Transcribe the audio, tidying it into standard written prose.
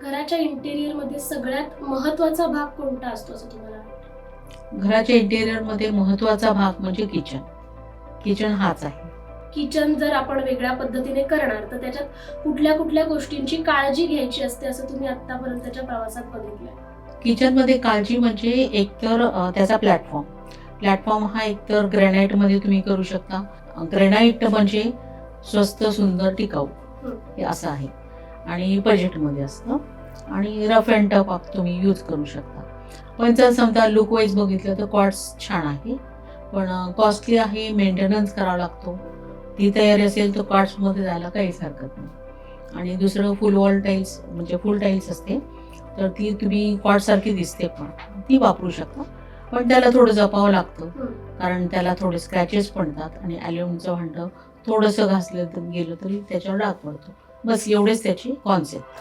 घराच्या इंटेरियर मध्ये सगळ्यात महत्त्वाचा भाग कोणता असतो असं तुम्हाला वाटतं? घराच्या इंटेरियरमध्ये महत्त्वाचा भाग म्हणजे किचन. किचन हाच आहे. किचन जर आपण वेगळ्या पद्धतीने करणार तर त्याच्यात कुठल्या कुठल्या गोष्टींची काळजी घ्यायची असते असं तुम्ही आतापर्यंतच्या प्रवासात बघितलंय? किचनमध्ये काळजी म्हणजे एकतर त्याचा प्लॅटफॉर्म हा एकतर ग्रॅनाईटमध्ये तुम्ही करू शकता. ग्रॅनाईट म्हणजे स्वस्त, सुंदर, टिकाऊ हे असं आहे आणि बजेटमध्ये असतं आणि रफ अँड टफ तुम्ही यूज करू शकता. पण जर समजा लुक वाईज बघितलं तर क्वार्ट्स छान आहे, पण कॉस्टली आहे, मेंटेनन्स करावा लागतो. ती तयारी असेल तर क्वार्ट्समध्ये जायला काहीच हरकत नाही. आणि दुसरं फुल वॉल टाईल्स म्हणजे फुल टाईल्स असते, तर ती तुम्ही क्वार्ट्ससारखी दिसते पण ती वापरू शकता. पण त्याला थोडं जपावं लागतं, कारण त्याला थोडे स्क्रॅचेस पडतात आणि ॲल्युमिनियमचं भांडं थोडंसं घासलं तर गेलं तरी त्याच्यावर डाग पडतो. बस एवढेच त्याची कॉन्सेप्ट.